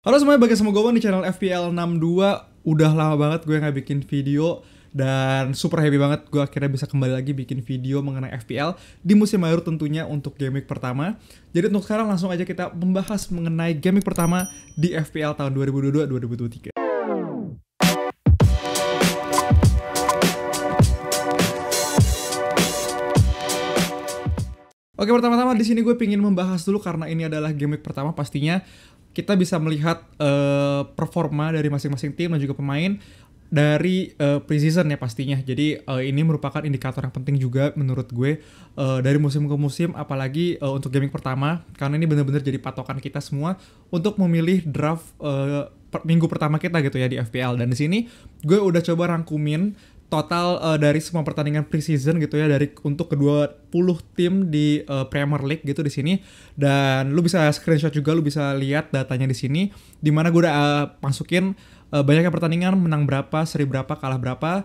Halo semuanya, bagi sama gue di channel FPL 62. Udah lama banget gue nggak bikin video, dan super happy banget gue akhirnya bisa kembali lagi bikin video mengenai FPL di musim baru tentunya untuk game week pertama. Jadi untuk sekarang langsung aja kita membahas mengenai game week pertama di FPL tahun 2022-2023. Oke, pertama-tama di sini gue pingin membahas dulu karena ini adalah game week pertama, pastinya kita bisa melihat performa dari masing-masing tim dan juga pemain dari preseason ya pastinya. Jadi ini merupakan indikator yang penting juga menurut gue dari musim ke musim, apalagi untuk game week pertama, karena ini benar-benar jadi patokan kita semua untuk memilih draft minggu pertama kita gitu ya di FPL. Dan di sini gue udah coba rangkumin total dari semua pertandingan preseason gitu ya, dari untuk kedua 10 tim di Premier League gitu di sini. Dan lu bisa screenshot juga, lu bisa lihat datanya di sini, dimana gue udah masukin banyaknya pertandingan, menang berapa, seri berapa, kalah berapa,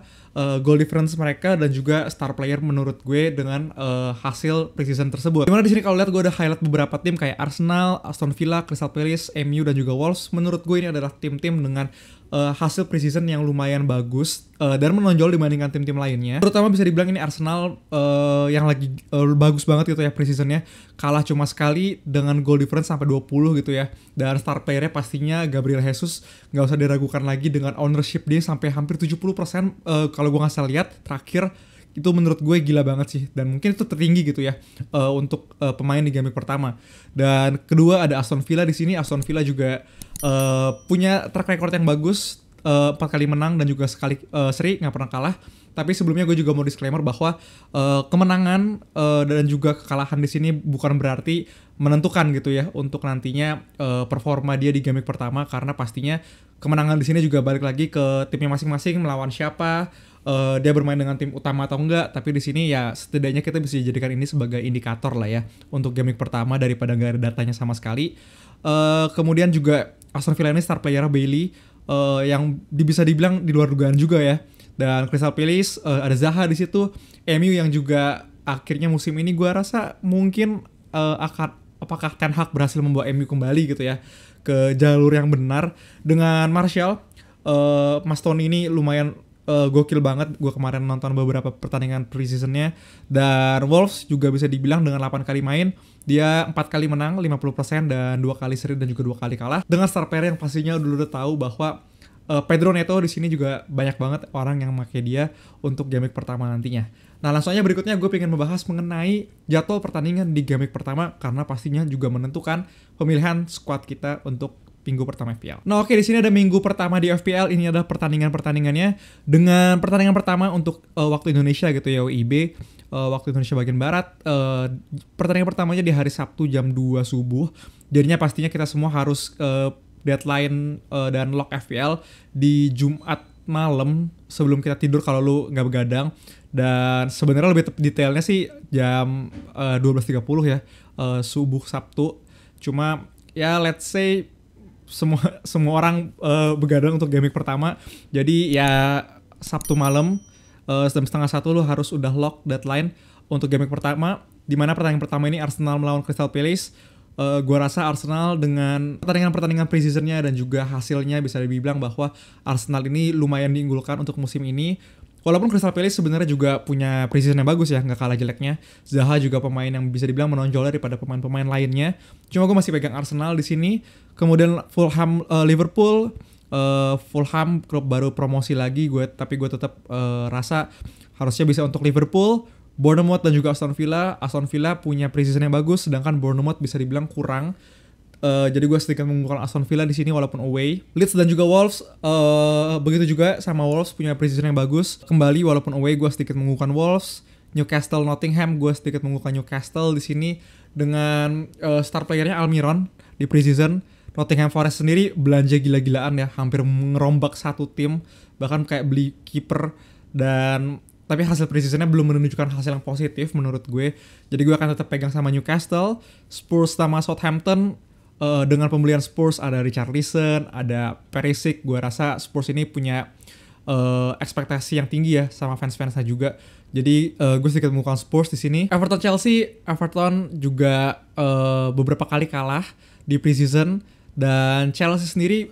goal difference mereka, dan juga star player menurut gue dengan hasil preseason tersebut. Dimana di sini kalau lihat gue udah highlight beberapa tim kayak Arsenal, Aston Villa, Crystal Palace, MU, dan juga Wolves. Menurut gue ini adalah tim-tim dengan hasil preseason yang lumayan bagus dan menonjol dibandingkan tim-tim lainnya. Terutama bisa dibilang ini Arsenal yang lagi bagus banget gitu ya preseasonnya. Kalah cuma sekali dengan goal difference sampai 20 gitu ya. Dan star playernya pastinya Gabriel Jesus, nggak usah diragukan lagi dengan ownership dia sampai hampir 70%. Kalau gue nggak salah lihat terakhir, itu menurut gue gila banget sih, dan mungkin itu tertinggi gitu ya untuk pemain di game week pertama. Dan kedua ada Aston Villa di sini. Aston Villa juga punya track record yang bagus, 4 kali menang dan juga sekali seri, nggak pernah kalah. Tapi sebelumnya gue juga mau disclaimer bahwa kemenangan dan juga kekalahan di sini bukan berarti menentukan gitu ya untuk nantinya performa dia di game week pertama, karena pastinya kemenangan di sini juga balik lagi ke timnya masing-masing, melawan siapa, dia bermain dengan tim utama atau enggak. Tapi di sini ya setidaknya kita bisa jadikan ini sebagai indikator lah ya untuk game week pertama daripada nggak ada datanya sama sekali. Kemudian juga Aston Villa ini star player Bailey yang bisa dibilang di luar dugaan juga ya. Dan Crystal Palace ada Zaha di situ. MU yang juga akhirnya musim ini gue rasa mungkin apakah Ten Hag berhasil membawa MU kembali gitu ya ke jalur yang benar dengan Martial. Mas Tony ini lumayan gokil banget. Gue kemarin nonton beberapa pertandingan preseasonnya. Dan Wolves juga bisa dibilang dengan 8 kali main, dia 4 kali menang 50% dan 2 kali seri dan juga 2 kali kalah. Dengan star player yang pastinya dulu udah tahu bahwa Pedro Neto di sini juga banyak banget orang yang pakai dia untuk game week pertama nantinya. Nah, langsung aja berikutnya gue pengen membahas mengenai jadwal pertandingan di game week pertama, karena pastinya juga menentukan pemilihan squad kita untuk minggu pertama FPL. Nah, oke, di sini ada minggu pertama di FPL. Ini adalah pertandingannya dengan pertandingan pertama untuk waktu Indonesia gitu ya, WIB, waktu Indonesia bagian barat. Pertandingan pertamanya di hari Sabtu jam 2 subuh. Jadinya pastinya kita semua harus deadline dan lock FPL di Jumat malam sebelum kita tidur kalau lu nggak begadang. Dan sebenarnya lebih detailnya sih jam 12.30 ya, subuh Sabtu. Cuma ya let's say semua orang begadang untuk game week pertama. Jadi ya Sabtu malam jam setengah 1 lu harus udah lock deadline untuk game week pertama, dimana pertandingan pertama ini Arsenal melawan Crystal Palace. Gue rasa Arsenal dengan pertandingan preseasonnya dan juga hasilnya bisa dibilang bahwa Arsenal ini lumayan diunggulkan untuk musim ini. Walaupun Crystal Palace sebenarnya juga punya preseason yang bagus ya, nggak kalah jeleknya. Zaha juga pemain yang bisa dibilang menonjol daripada pemain-pemain lainnya. Cuma gue masih pegang Arsenal di sini. Kemudian Fulham, Liverpool. Fulham klub baru promosi lagi, tapi gue tetap rasa harusnya bisa untuk Liverpool. Bournemouth dan juga Aston Villa. Aston Villa punya preseason yang bagus, sedangkan Bournemouth bisa dibilang kurang. Jadi gue sedikit mengunggulkan Aston Villa di sini walaupun away. Leeds dan juga Wolves, begitu juga sama Wolves punya preseason yang bagus. Kembali walaupun away gue sedikit mengunggulkan Wolves. Newcastle, Nottingham, gue sedikit mengunggulkan Newcastle di sini dengan star playernya Almiron di preseason. Nottingham Forest sendiri belanja gila-gilaan ya, hampir ngerombak satu tim, bahkan kayak beli kiper. Tapi hasil preseasonnya belum menunjukkan hasil yang positif menurut gue. Jadi gue akan tetap pegang sama Newcastle. Spurs sama Southampton. Dengan pembelian Spurs ada Richarlison, ada Perisic. Gue rasa Spurs ini punya ekspektasi yang tinggi ya sama fans-fansnya juga. Jadi gue sedikit mengukuhkan Spurs di sini. Everton Chelsea. Everton juga beberapa kali kalah di preseason. Dan Chelsea sendiri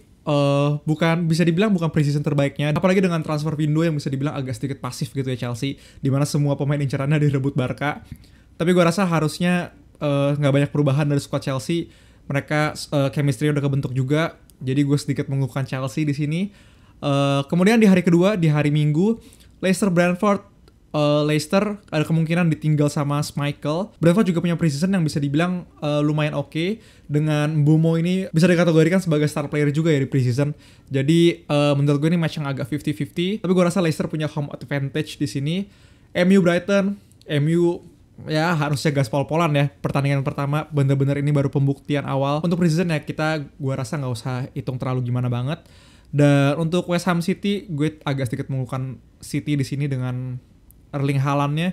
bukan bisa dibilang bukan preseason terbaiknya, apalagi dengan transfer window yang bisa dibilang agak sedikit pasif gitu ya Chelsea, dimana semua pemain incarannya direbut Barca. Tapi gue rasa harusnya nggak banyak perubahan dari squad Chelsea. Mereka chemistry udah kebentuk juga, jadi gue sedikit mengukuhkan Chelsea di sini. Kemudian di hari kedua, di hari Minggu, Leicester Brentford. Leicester ada kemungkinan ditinggal sama Schmeichel. Brentford juga punya preseason yang bisa dibilang lumayan oke. Dengan Mbeumo ini bisa dikategorikan sebagai star player juga ya di preseason. Jadi menurut gue ini match yang agak 50-50. Tapi gue rasa Leicester punya home advantage di sini. MU Brighton, MU ya harusnya gas pol-polan ya. Pertandingan pertama bener-bener ini baru pembuktian awal. Untuk preseason ya gue rasa nggak usah hitung terlalu gimana banget. Dan untuk West Ham City, gue agak sedikit mengukuhkan City di sini dengan Erling Haaland-nya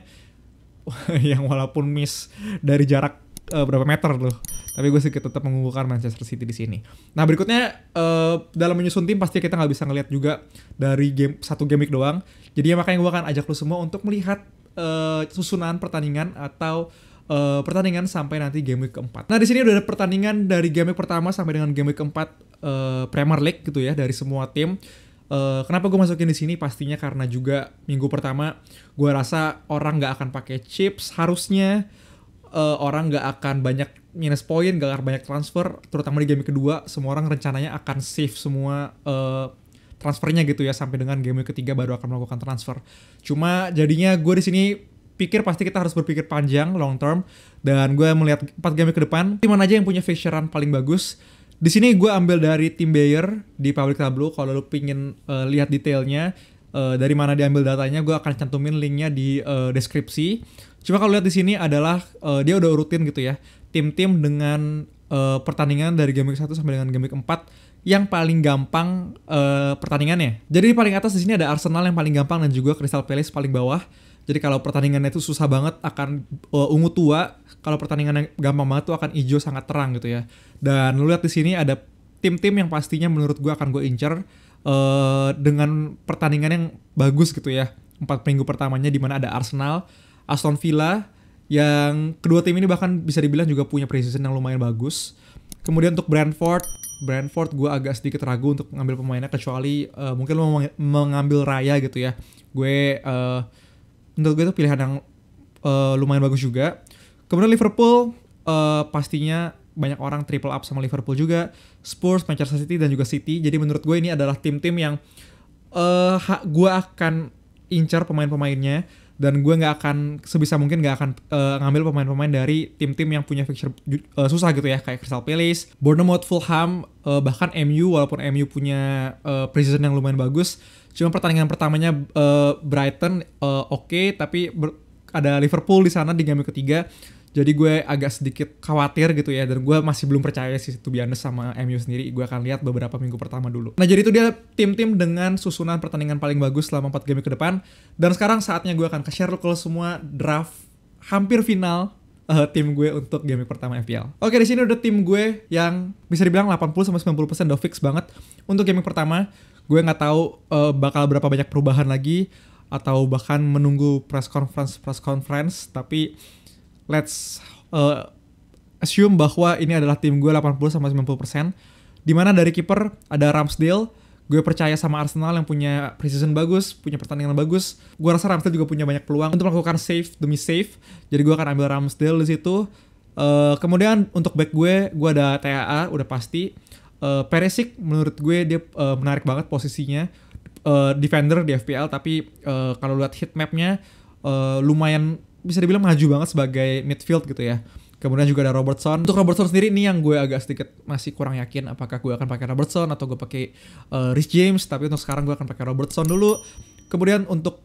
yang walaupun miss dari jarak berapa meter loh, tapi gue sedikit tetap mengunggulkan Manchester City di sini. Nah berikutnya dalam menyusun tim pasti kita nggak bisa ngelihat juga dari satu game week doang. Jadi ya makanya gue akan ajak lo semua untuk melihat susunan pertandingan atau pertandingan sampai nanti game week keempat. Nah di sini udah ada pertandingan dari game week pertama sampai dengan game week keempat Premier League gitu ya dari semua tim. Kenapa gue masukin di sini? Pastinya karena juga minggu pertama gue rasa orang nggak akan pakai chips harusnya, orang nggak akan banyak minus poin, nggak akan banyak transfer, terutama di game kedua semua orang rencananya akan save semua transfernya gitu ya sampai dengan game ketiga baru akan melakukan transfer. Cuma jadinya gue di sini pikir pasti kita harus berpikir panjang long term, dan gue melihat 4 game ke depan tim mana aja yang punya fixturean paling bagus. Di sini gue ambil dari tim Bayer di Public Tableau. Kalau lu pingin lihat detailnya dari mana diambil datanya, gue akan cantumin linknya di deskripsi. Cuma kalau lihat di sini adalah dia udah urutin gitu ya tim-tim dengan pertandingan dari game week 1 sampai dengan game week 4 yang paling gampang pertandingannya. Jadi di paling atas di sini ada Arsenal yang paling gampang dan juga Crystal Palace paling bawah. Jadi kalau pertandingannya itu susah banget akan ungu tua, kalau pertandingannya gampang banget tuh akan hijau sangat terang gitu ya. Dan lu lihat di sini ada tim-tim yang pastinya menurut gue akan gue incer dengan pertandingan yang bagus gitu ya. 4 minggu pertamanya di mana ada Arsenal, Aston Villa, yang kedua tim ini bahkan bisa dibilang juga punya preseason yang lumayan bagus. Kemudian untuk Brentford gue agak sedikit ragu untuk mengambil pemainnya, kecuali mungkin lo mau mengambil Raya gitu ya. Menurut gue itu pilihan yang lumayan bagus juga. Kemudian Liverpool pastinya banyak orang triple up sama Liverpool juga, Spurs, Manchester City dan juga City. Jadi menurut gue ini adalah tim-tim yang gue akan incar pemain-pemainnya, dan gue nggak akan sebisa mungkin nggak akan ngambil pemain-pemain dari tim-tim yang punya fixture susah gitu ya, kayak Crystal Palace, Bournemouth, Fulham, bahkan MU. Walaupun MU punya preseason yang lumayan bagus, cuma pertandingan pertamanya Brighton oke, tapi ada Liverpool di sana di game ketiga. Jadi gue agak sedikit khawatir gitu ya, dan gue masih belum percaya sih to be honest sama MU sendiri. Gue akan lihat beberapa minggu pertama dulu. Nah jadi itu dia tim-tim dengan susunan pertandingan paling bagus selama 4 game ke depan. Dan sekarang saatnya gue akan share kalau semua draft hampir final tim gue untuk game pertama FPL. Oke, di sini udah tim gue yang bisa dibilang 80-90% udah fix banget untuk game pertama. Gue nggak tahu bakal berapa banyak perubahan lagi atau bahkan menunggu press conference, tapi let's assume bahwa ini adalah tim gue 80-90%. Dimana dari kiper ada Ramsdale. Gue percaya sama Arsenal yang punya preseason bagus, punya pertandingan bagus. Gue rasa Ramsdale juga punya banyak peluang untuk melakukan save demi save. Jadi gue akan ambil Ramsdale di situ. Kemudian untuk back gue ada TAA udah pasti. Perisic menurut gue dia menarik banget posisinya. Defender di FPL, tapi kalau lihat heat mapnya lumayan bisa dibilang maju banget sebagai midfield gitu ya. Kemudian juga ada Robertson. Untuk Robertson sendiri ini yang gue agak sedikit masih kurang yakin apakah gue akan pakai Robertson atau gue pakai Reece James, tapi untuk sekarang gue akan pakai Robertson dulu. Kemudian untuk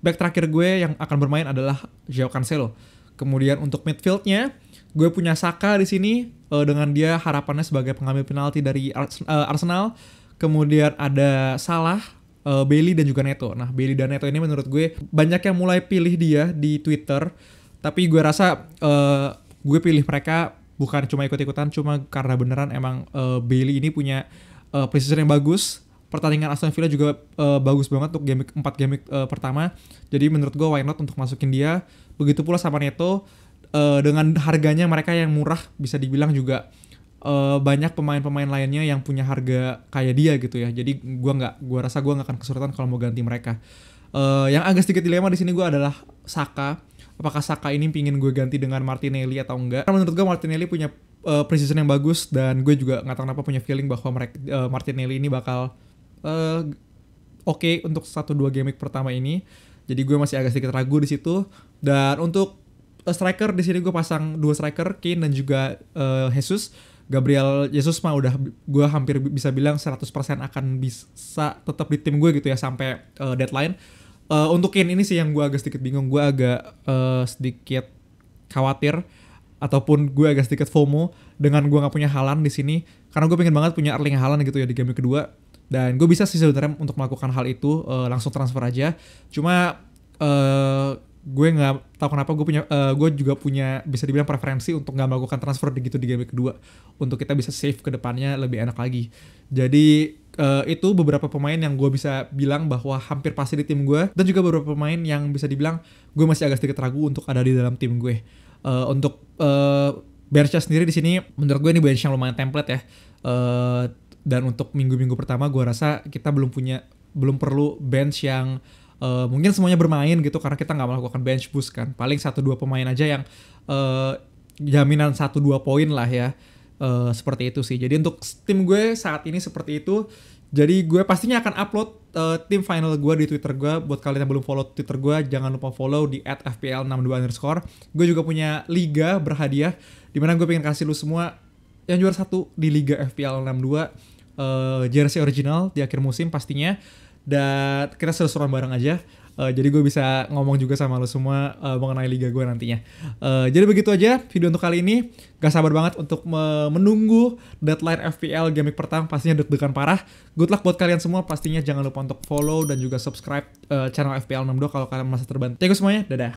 back terakhir gue yang akan bermain adalah Joao Cancelo. Kemudian untuk midfieldnya gue punya Saka di sini dengan dia harapannya sebagai pengambil penalti dari Arsenal. Kemudian ada Salah, Bailey dan juga Neto. Nah, Bailey dan Neto ini menurut gue banyak yang mulai pilih dia di Twitter. Tapi gue rasa gue pilih mereka bukan cuma ikut-ikutan, cuma karena beneran emang Bailey ini punya preseason yang bagus. Pertandingan Aston Villa juga bagus banget untuk 4 game pertama. Jadi menurut gue why not untuk masukin dia. Begitu pula sama Neto, dengan harganya mereka yang murah bisa dibilang juga banyak pemain-pemain lainnya yang punya harga kayak dia gitu ya. Jadi gua rasa gua nggak akan kesulitan kalau mau ganti mereka. Yang agak sedikit dilema di sini gue adalah Saka. Apakah Saka ini pingin gue ganti dengan Martinelli atau enggak? Karena menurut gue Martinelli punya precision yang bagus, dan gue juga nggak tahu kenapa punya feeling bahwa Martinelli ini bakal oke untuk 1-2 game week pertama ini. Jadi gue masih agak sedikit ragu di situ. Dan untuk striker di sini gue pasang 2 striker, Kane dan juga Jesus. Gabriel Jesus mah udah gue hampir bisa bilang 100% akan bisa tetap di tim gue gitu ya sampai deadline. Untuk Kane ini sih yang gue agak sedikit bingung. Gue agak sedikit khawatir, ataupun gue agak sedikit FOMO dengan gue nggak punya Haaland di sini, karena gue pengen banget punya Erling Haaland gitu ya di game kedua. Dan gue bisa sih sebenarnya untuk melakukan hal itu, langsung transfer aja. Cuma gue nggak tahu kenapa gue juga punya bisa dibilang preferensi untuk nggak melakukan transfer di game kedua, untuk kita bisa save ke depannya lebih enak lagi. Jadi itu beberapa pemain yang gue bisa bilang bahwa hampir pasti di tim gue, dan juga beberapa pemain yang bisa dibilang gue masih agak sedikit ragu untuk ada di dalam tim gue. Untuk bench sendiri di sini menurut gue ini bench yang lumayan template ya. Dan untuk minggu-minggu pertama gue rasa kita belum perlu bench yang mungkin semuanya bermain gitu, karena kita nggak melakukan bench boost kan. Paling 1-2 pemain aja yang jaminan 1-2 poin lah ya. Seperti itu sih. Jadi untuk tim gue saat ini seperti itu. Jadi gue pastinya akan upload tim final gue di Twitter gue. Buat kalian yang belum follow Twitter gue, jangan lupa follow di @fpl62_. Gue juga punya liga berhadiah, dimana gue pengen kasih lu semua yang juara 1 di liga FPL 62 jersey original di akhir musim pastinya. Dan kita seru-seruan bareng aja. Jadi gue bisa ngomong juga sama lo semua mengenai liga gue nantinya. Jadi begitu aja video untuk kali ini. Gak sabar banget untuk menunggu deadline FPL game week pertama. Pastinya deg-degan parah. Good luck buat kalian semua. Pastinya jangan lupa untuk follow dan juga subscribe channel FPL 62 kalau kalian merasa terbantu. Thank you semuanya. Dadah.